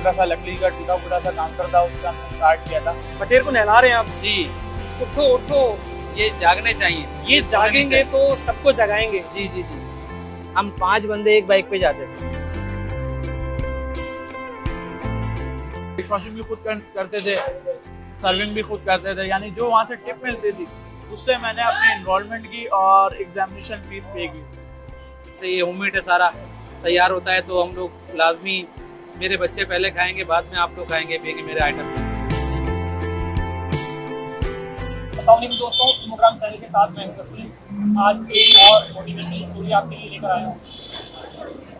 छोटा सा लकड़ी का टूटा फूटा सा काउंटर था, उससे हमने स्टार्ट किया था। बटेर को नहला रहे हैं आप। जी, उठो उठो, ये जागने चाहिए, ये सोने नहीं जागेंगे तो सबको जगाएंगे। चाहिए। जी जी जी, हम 5 बंदे एक बाइक पे जाते थे। डिशवॉशिंग भी खुद करते थे, सर्विंग भी खुद करते थे, यानी जो वहाँ से टिप मिलती थी उससे मैंने अपनी एनरोलमेंट की और एग्जामिनेशन फीस पे की। तो ये होममेड है सारा, तैयार होता है तो हम लोग लाजमी, मेरे बच्चे पहले खाएंगे, बाद में आप लोग खाएंगे पिएंगे मेरे आइटम। अस्सलाम वालेकुम दोस्तों, इमोग्राम चैनल के साथ मैं हूं वसीम। आज एक और मोटिवेशनल स्टोरी आपके लिए लेकर आया हूँ।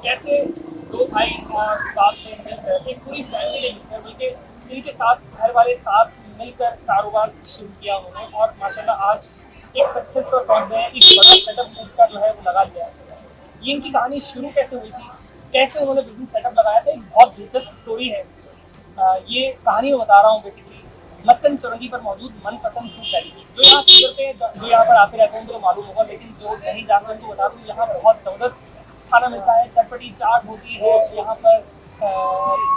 कैसे दो भाई और साथ में मिलकर एक पूरी फैमिली ने मिलकर बल्कि इनके साथ घर वाले साथ मिलकर कारोबार शुरू किया उन्होंने और माशाल्लाह आज एक सक्सेस पर पहुंच गए हैं। एक बड़ा सेटअप उसका जो है वो लगा दिया है। ये इनकी कहानी शुरू कैसे हुई थी, कैसे उन्होंने बिजनेस सेटअप लगाया था, एक बहुत दिलचस्प स्टोरी है। ये कहानी मैं बता रहा हूँ बेसिकली मस्कन चौरंगी पर मौजूद मनपसंद फूड वैली की। जो यहाँ करते हैं, जो यहाँ पर आते रहते हैं उनको तो मालूम होगा, लेकिन जो नहीं जानते उनको बता दूँ यहाँ बहुत ज़बरदस्त खाना मिलता है। चटपटी चाट होती है यहाँ पर,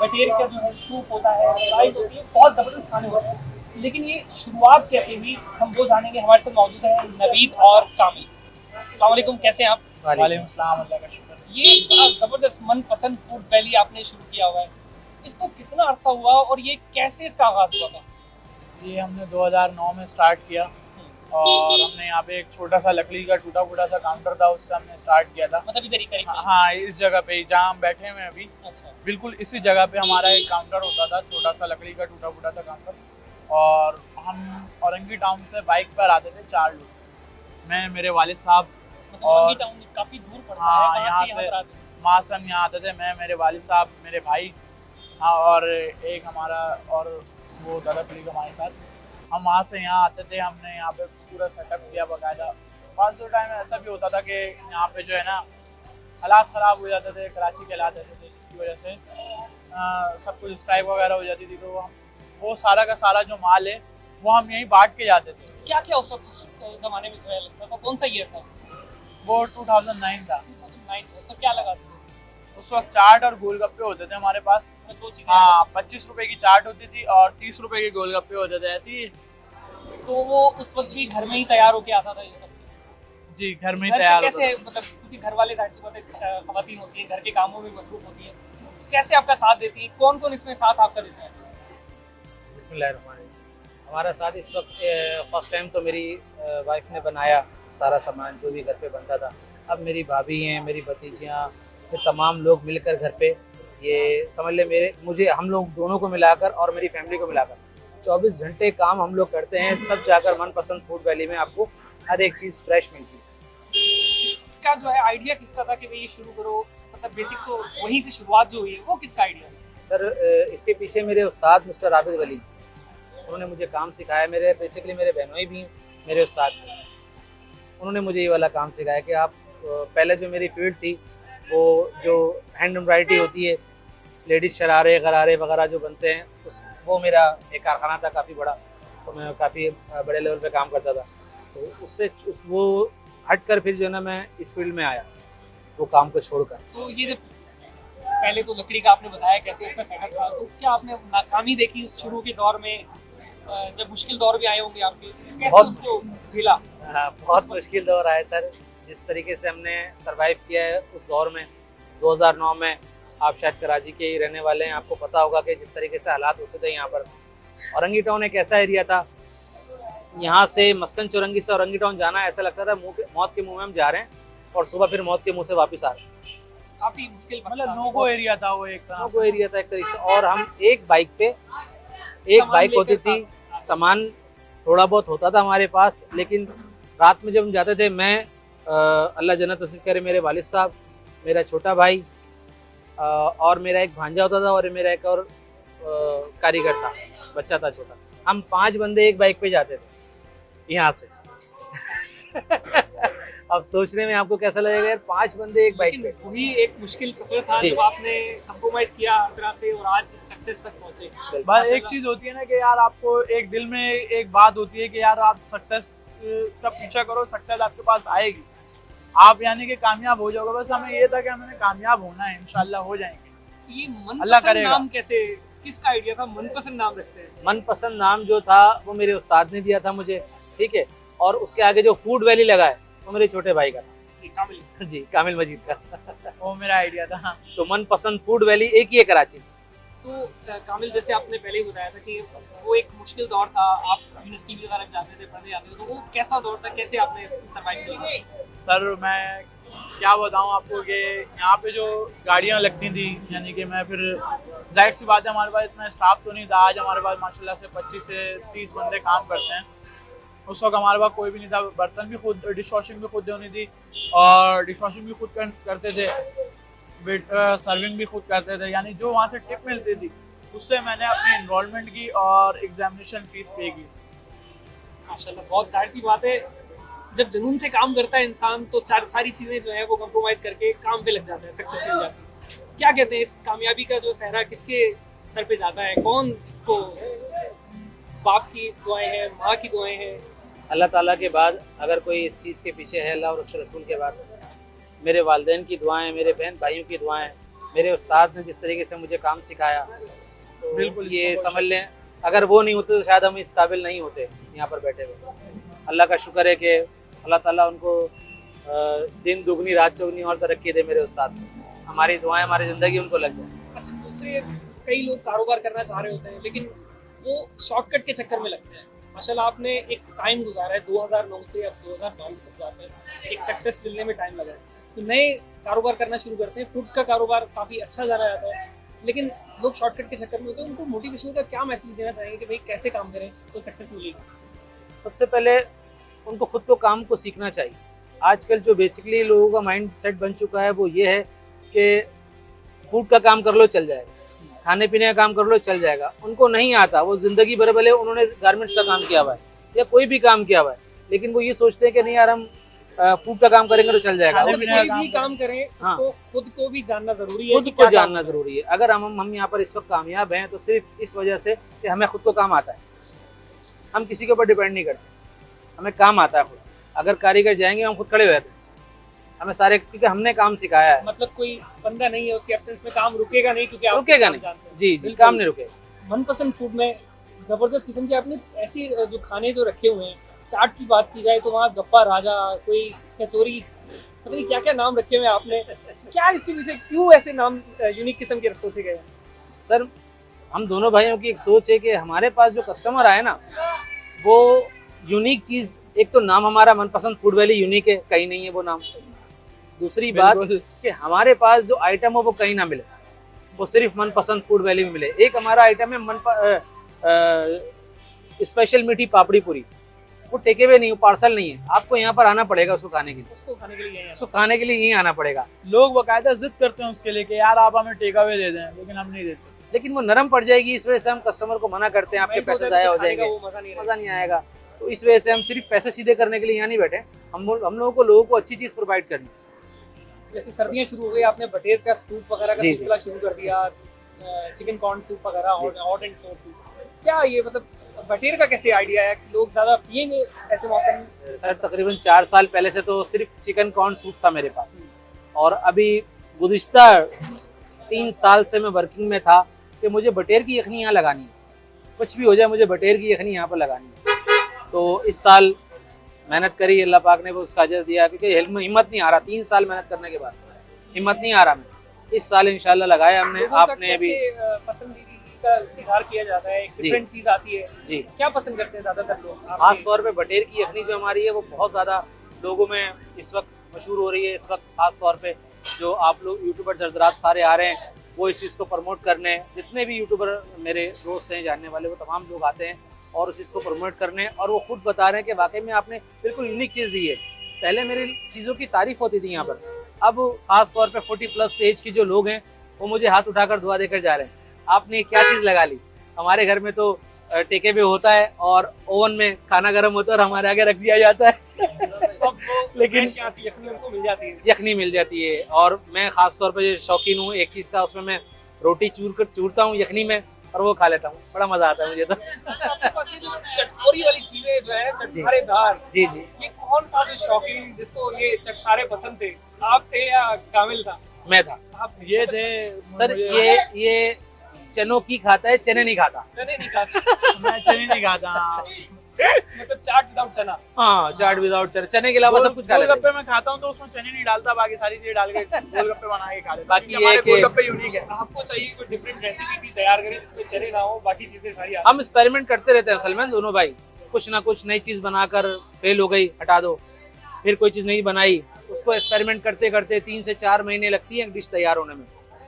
बटेर का जो है सूप होता है, राइस होती है, बहुत ज़बरदस्त खाने होते हैं। लेकिन ये शुरुआत कैसे हुई हम वो जानेंगे। हमारे साथ मौजूद है नवीद और कामिल। अस्सलाम वालेकुम, कैसे हैं आप? वालेकुम सलाम, अल्लाह का शुक्र। ये बड़ा ज़बरदस्त मनपसंद फूड वैली आपने शुरू किया हुआ है, इसको कितना अरसा हुआ और ये कैसे इसका आगाज़ हुआ था? ये हमने 2009 में स्टार्ट किया और हमने यहाँ पे एक छोटा सा लकड़ी का टूटा फूटा सा काउंटर था, उससे हमने स्टार्ट किया था। मतलब इधर ही करीब में? हाँ, इस जगह पे जहाँ हम बैठे हुए हैं अभी, अच्छा, बिल्कुल इसी जगह पे हमारा एक काउंटर होता था, छोटा सा लकड़ी का टूटा फूटा सा काउंटर। और हम औरंगी टाउन से बाइक पर आते थे 4 लोग, मैं, मेरे वालिद साहब मतलब और औरंगी टाउन काफी दूर पड़ता है। हाँ, कहाँ यहाँ से से यहाँ पर आते हैं? वहाँ से हम यहाँ आते थे, मैं, मेरे वालिद साहब, मेरे भाई, हाँ, और एक हमारा और वो दादा पीढ़ी हमारे साथ। हम वहाँ से यहाँ आते थे, हमने यहाँ पे पूरा सेटअप किया बाकायदा। बहुत टाइम ऐसा भी होता था कि यहाँ पे जो है ना हालात ख़राब हो जाते थे, कराची के हालात रहते थे, जिसकी वजह से सब कुछ स्ट्राइक वगैरह हो जाती थी। तो हम वो सारा का सारा जो माल है वो हम यहीं बांट के जाते थे। क्या क्या उस वक्त उस जमाने में जो है लगता था? कौन सा ईयर था? वो 2009 था। 2009 तो क्या लगा था? उस वक्त चाट और गोलगप्पे होते थे हमारे पास। दो चीजें। हाँ, 25 रुपए की चाट होती थी और 30 रुपए के गोलगप्पे होते थे, ऐसी। तो वो उस वक्त भी घर में ही तैयार होके आता था ये सब? जी, घर में ही घर से तैयार कैसे, होता था। मतलब क्योंकि घर वाले जाहिर सी बात है खवातीन होती है, घर के कामों में मसरूफ होती है, तो कैसे आपका साथ देती है? कौन कौन इसमें साथ आपका देता है? बिस्मिल्लाहिर्रहमानिर्रहीम। हमारा साथ इस वक्त फर्स्ट टाइम तो मेरी वाइफ ने बनाया सारा सामान जो भी घर पे बनता था। अब मेरी भाभी हैं, मेरी भतीजियाँ, ये तमाम लोग मिलकर घर पे, ये समझ ले मुझे हम लोग दोनों को मिलाकर और मेरी फैमिली को मिलाकर 24 घंटे काम हम लोग करते हैं, तब जाकर मनपसंद फूड वैली में आपको हर एक चीज़ फ्रेश मिलती है। इसका जो है आइडिया किसका था कि भाई ये शुरू करो? मतलब बेसिक तो वहीं से शुरुआत जो हुई है, वो किसका आइडिया? सर, इसके पीछे मेरे उस्ताद मिस्टर आबिद वली, उन्होंने मुझे काम सिखाया। मेरे बेसिकली मेरे बहनोई भी हैं मेरे उस्ताद, उन्होंने मुझे ये वाला काम सिखाया कि आप पहले जो मेरी फील्ड थी वो जो हैंड एम्ब्रॉयडरी होती है, लेडीज़ शरारे गरारे वगैरह जो बनते हैं, वो मेरा एक कारखाना था काफ़ी बड़ा, तो मैं काफ़ी बड़े लेवल पे काम करता था। तो वो हट कर फिर जो है ना मैं इस फील्ड में आया, वो काम को छोड़कर। तो ये जब पहले तो लकड़ी का आपने बताया कैसे उसका सेटअप था, तो क्या आपने नाकामी देखी उस शुरू के दौर में? जब मुश्किल दौर भी आए होंगे आपके, कैसे बहुत उसको झेला? हाँ, बहुत मुश्किल दौर आया सर। जिस तरीके से हमने सरवाइव किया है उस दौर में, 2009 में, आप शायद कराची के ही रहने वाले हैं, आपको पता होगा कि जिस तरीके से हालात होते थे यहाँ पर। औरंगी टाउन एक ऐसा एरिया था, यहाँ से मस्कन चौरंगी से औरंगी टाउन जाना ऐसा लगता था मौत के मुंह में हम जा रहे हैं और सुबह फिर मौत के मुंह से वापस आ रहे हैं। काफी मुश्किल मतलब नो-गो एरिया था वो एक तरह वो एरिया था एक तरीके से। और हम एक बाइक पे, एक बाइक होती थी, सामान थोड़ा बहुत होता था हमारे पास, लेकिन रात में जब हम जाते थे, मैं अल्लाह जन्नत नसीब करे, मेरे वालिद साहब, मेरा छोटा भाई और मेरा एक भांजा होता था और मेरा एक और कारीगर था, बच्चा था छोटा, हम 5 बंदे एक बाइक पे जाते थे यहाँ से। अब सोचने में आपको कैसा लगेगा यार, 5 बंदे एक बाइक पे। वही एक मुश्किल सफर था जब आपने कंप्रोमाइज किया हर तरह से और आज इस सक्सेस तक पहुंचे। बस एक चीज होती है ना कि यार आपको एक दिल में एक बात होती है कि यार आप सक्सेस का पीछा करो, सक्सेस आपके पास आएगी, आप यानी कि कामयाब हो जाओगे। बस हमें ये था कि हमें कामयाब होना है, इंशाल्लाह हो जाएंगे। ये अल्लाह मनपसंद करेगा। नाम कैसे, किसका आइडिया था मनपसंद नाम रखते हैं? मनपसंद नाम जो था वो मेरे उस्ताद ने दिया था मुझे, ठीक है। और उसके आगे जो फूड वैली लगा है वो मेरे छोटे भाई का था। ये कामिल। जी, कामिल मजीद का। वो मेरा आइडिया था। तो मनपसंद फूड वैली एक ही है कराची में। तो कामिल, जैसे आपने पहले ही बताया था कि वो एक मुश्किल दौर था, आप यूनिवर्सिटी वगैरह जाते थे, पढ़ने जाते थे, तो वो कैसा दौर था, कैसे आपने सर्वाइव किया? सर मैं क्या बताऊं आपको कि यहाँ पे जो गाड़ियाँ लगती थी, यानी कि मैं फिर जाहिर सी बात है हमारे पास इतना स्टाफ तो नहीं था। आज हमारे पास माशाल्लाह से 25 से 30 बंदे काम करते हैं। उस वक्त हमारे पास कोई भी नहीं था। बर्तन भी खुद, डिश वॉशिंग भी खुद होनी थी और डिश वॉशिंग भी खुद करते थे, सर्विंग भी खुद करते थे। यानी जो वहाँ से टिप मिलती थी उससे मैंने अपनी इनरोलमेंट की और एग्जामिनेशन फीस पे की। माशाल्लाह, बहुत जाहिर सी बात है, जब जुनून से काम करता है इंसान तो सारी चीजें जो है वो कंप्रोमाइज करके काम पे लग जाता है, सक्सेस मिल जाती है। क्या कहते हैं, इस कामयाबी का जो सहरा किसके सर पे जाता है? कौन इसको, बाप की दुआएं हैं, माँ की दुआएं हैं? अल्लाह ताला के बाद अगर कोई इस चीज़ के पीछे है, अल्लाह और उसके रसूल के बाद मेरे वालिदैन की दुआएं, मेरे बहन भाइयों की दुआएं, मेरे उस्ताद ने जिस तरीके से मुझे काम सिखाया, तो बिल्कुल, ये इसका समझ लें अगर वो नहीं होते तो शायद हम इस काबिल नहीं होते यहाँ पर बैठे हुए। अल्लाह का शुक्र है कि अल्लाह ताला उनको दिन दुगनी रात चौगनी और तरक्की दे मेरे उस्ताद को। हमारी दुआएं, हमारी ज़िंदगी उनको लग जाए। अच्छा, दूसरे कई लोग कारोबार करना चाह रहे होते हैं लेकिन वो शॉर्टकट के चक्कर में लगते हैं। माशाल्लाह, आपने एक टाइम गुजारा है, 2009 से अब 2022 तक जाते हैं, एक सक्सेस मिलने में टाइम लगा है। तो नए कारोबार करना शुरू करते हैं, फूड का कारोबार काफ़ी अच्छा जाना जाता है, लेकिन लोग शॉर्टकट के चक्कर में होते हैं। उनको मोटिवेशन का क्या मैसेज देना चाहेंगे कि भाई कैसे काम करें तो सक्सेस मिलेगी? सबसे पहले उनको खुद को काम को सीखना चाहिए। आजकल जो बेसिकली लोगों का माइंड सेट बन चुका है वो ये है कि फूड का काम कर लो चल जाएगा, खाने पीने का काम कर लो चल जाएगा। उनको नहीं आता, वो ज़िंदगी भर भले उन्होंने गारमेंट्स का काम किया हुआ है या कोई भी काम किया हुआ है, लेकिन वो ये सोचते हैं कि नहीं यार हम फूड का काम करेंगे तो चल जाएगा। खाने और पीने का किसी भी काम करें हाँ। उसको खुद को भी जानना जरूरी है, खुद कि को क्या जानना काम करना है। जरूरी है। अगर हम यहाँ पर इस वक्त कामयाब हैं तो सिर्फ इस वजह से कि हमें खुद को काम आता है। हम किसी के ऊपर डिपेंड नहीं करते, हमें काम आता है खुद। अगर कारीगर जाएंगे हम खुद खड़े हुए थे, हमें सारे, क्योंकि हमने काम सिखाया है। मतलब कोई बंदा नहीं है उसके एब्सेंस में काम रुकेगा नहीं, क्योंकि आप रुकेगा काम नहीं, जानते हैं। जी जी, बिल्कुल। काम नहीं रुकेगा। मनपसंद फूड में जबरदस्त किस्म के आपने ऐसी जो खाने जो रखे हुए हैं, चाट की बात की जाए तो वहाँ गप्पा राजा, कोई कचौरी, पता नहीं क्या क्या नाम रखे हुए हैं आपने। क्या इसके पीछे क्यों ऐसे नाम यूनिक किस्म के सोचे गए हैं? सर, हम दोनों भाइयों की एक सोच है कि हमारे पास जो कस्टमर आए ना, वो यूनिक चीज़, एक तो नाम हमारा मनपसंद फूड वैली यूनिक है, कहीं नहीं है वो नाम। दूसरी बात कि हमारे पास जो आइटम हो वो कहीं ना मिले, वो सिर्फ मनपसंद फूड वैली में मिले। एक हमारा आइटम है स्पेशल मीठी पापड़ी पूरी, वो टेके हुए नहीं, वो पार्सल नहीं है, आपको यहाँ पर आना पड़ेगा उसको खाने के लिए। उसको खाने के लिए यही है। उसको खाने के लिए यहीं आना पड़ेगा। लोग बाकायदा जिद करते हैं उसके लिए कि यार आप हमें टेक अवे दे दें, लेकिन हम नहीं देते। लेकिन वो नरम पड़ जाएगी, इस वजह से हम कस्टमर को मना करते हैं, आपके पैसे ज़ाया हो जाएंगे, वो मजा नहीं मज़ा नहीं आएगा। तो इस वजह से हम सिर्फ पैसे सीधे करने के लिए यहाँ नहीं बैठे, हम लोगों को अच्छी चीज़ प्रोवाइड करनी। जैसे सर्दियाँ शुरू हो गई, आपने बटेर का सूप वगैरह का जी, जी। सिलसिला शुरू कर दिया, चिकन कॉर्न सूप वगैरह, हॉट एंड सोर सूप। क्या ये मतलब बटेर का कैसे आइडिया है कि लोग ज़्यादा पिएंगे ऐसे मौसम? सर, तकरीबन 4 साल पहले से तो सिर्फ चिकन कॉर्न सूप था मेरे पास, और अभी गुज़िश्ता 3 साल से मैं वर्किंग में था कि मुझे बटेर की यखनी यहाँ लगानी है, कुछ भी हो जाए मुझे बटेर की यखनी यहाँ पर लगानी है। तो इस साल मेहनत करी, अल्लाह पाक ने वो उसका अजर दिया, क्योंकि हिम्मत नहीं आ रहा, 3 साल मेहनत करने के बाद हिम्मत नहीं आ रहा। मैं इस साल इंशाल्लाह लगाया हमने। लोगों का आपने भी कैसे पसंदीदा का इजहार किया जाता है, एक जी। डिफरेंट चीज़ आती है, जी, क्या पसंद करते हैं ज़्यादातर लोग? खास तौर पे बटेर की यखनी जो हमारी है वो बहुत ज़्यादा लोगों में इस वक्त मशहूर हो रही है। इस वक्त खास तौर पे जो आप लोग यूट्यूबर्स हजरात सारे आ रहे हैं, वो इस चीज़ को प्रमोट करने, जितने भी यूट्यूबर मेरे दोस्त हैं जानने वाले, वो तमाम लोग आते हैं और उस चीज़ को प्रमोट करने, और वो खुद बता रहे हैं कि वाकई में आपने बिल्कुल यूनिक चीज़ दी है। पहले मेरी चीज़ों की तारीफ होती थी यहाँ पर, अब खास तौर पे 40+ एज के जो लोग हैं वो मुझे हाथ उठाकर दुआ देकर जा रहे हैं, आपने क्या चीज़ लगा ली। हमारे घर में तो टेके पे होता है और ओवन में खाना गर्म होता है और हमारे आगे रख दिया जाता है लेकिन यहाँ से यखनी उनको मिल जाती है। यखनी मिल जाती है। और मैं खास तौर पर शौकीन हूँ एक चीज़ का, उसमें मैं रोटी चूरता हूँ यखनी में और वो खा लेता हूँ, बड़ा मज़ा आता है मुझे तो। अच्छा, आपके पास ये जो चटखोरी वाली चीजें जो है, चटखारेदार, जी जी, ये कौन था जो शौकीन जिसको ये चटखारे पसंद थे, आप थे या कामिल था? मैं था। आप ये थे सर मुझे- ये चनों की खाता है, चने नहीं खाता। चने नहीं खाते मैं चने नहीं खाता। हाँ। मतलब चाट विदाउट चना। हाँ, चाट विदाउट चने, चने के अलावा सब कुछ खा लेते हैं। गोलगप्पे मैं खाता हूँ तो उसमें चने नहीं डालता, बाकी सारी चीजें डाल के गोलगप्पे बना के खा लेता हूँ। बाकी क्योंकि हमारे ये कि- गोलगप्पे यूनिक है। आपको चाहिए कोई डिफरेंट रेसिपी भी तैयार करें जिसमें चने ना हो, बाकी चीजें सारी आती हम एक्सपेरिमेंट करते रहते हैं असल में दोनों भाई, कुछ ना कुछ नई चीज बनाकर फेल हो गई हटा दो, फिर कोई चीज नहीं बनाई, उसको एक्सपेरिमेंट करते करते 3 से 4 महीने लगती है डिश तैयार होने में।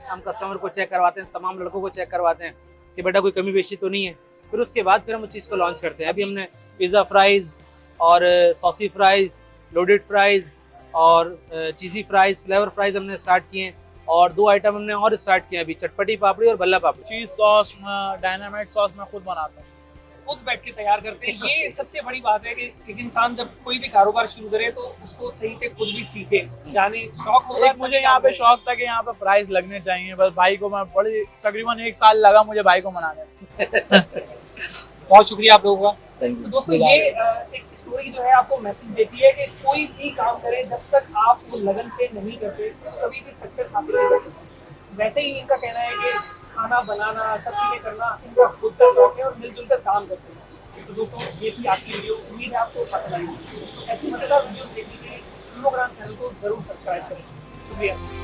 हम कस्टमर को चेक करवाते हैं, तमाम लड़कों को चेक करवाते हैं कि बेटा कोई कमी पेशी तो नहीं है। फिर उसके बाद फिर हम उस चीज़ को लॉन्च करते हैं। अभी हमने पिज़्ज़ा फ्राइज़ और सॉसी फ्राइज़, लोडेड फ्राइज़ और चीज़ी फ्राइज़, फ्लेवर फ्राइज़ हमने स्टार्ट किए हैं, और 2 आइटम हमने और स्टार्ट किए हैं अभी, चटपटी पापड़ी और बल्ला पापड़ी। चीज सॉस में डायनामाइट सॉस मैं खुद बनाता हूँ। खुद बैठ के तैयार करते हैं। ये सबसे बड़ी बात है कि एक इंसान जब कोई भी कारोबार शुरू करे तो उसको सही से खुद भी सीखे, जाने, शौक होगा। एक मुझे यहाँ पे शौक था कि यहाँ पे फ्राइज लगने चाहिए, बस भाई को मैं बड़ी तकरीबन 1 साल लगा मुझे भाई को मनाने में। बहुत शुक्रिया आप लोगों का। थैंक तो यू। दोस्तों ये एक स्टोरी जो है आपको मैसेज देती है कि कोई भी काम करें जब तक आप वो लगन से नहीं करते तो कभी भी सक्सेस हासिल नहीं कर सकते। वैसे ही इनका कहना है कि खाना बनाना, सब चीज़ें करना इनका खुद का शौक है और मिलजुल कर काम करते हैं। तो दोस्तों ये थी आपकी वीडियो, उम्मीद है आपको पसंद आई। ऐसी मजेदार वीडियो देखने के लिए इन्फोग्राम चैनल को जरूर सब्सक्राइब करें। शुक्रिया।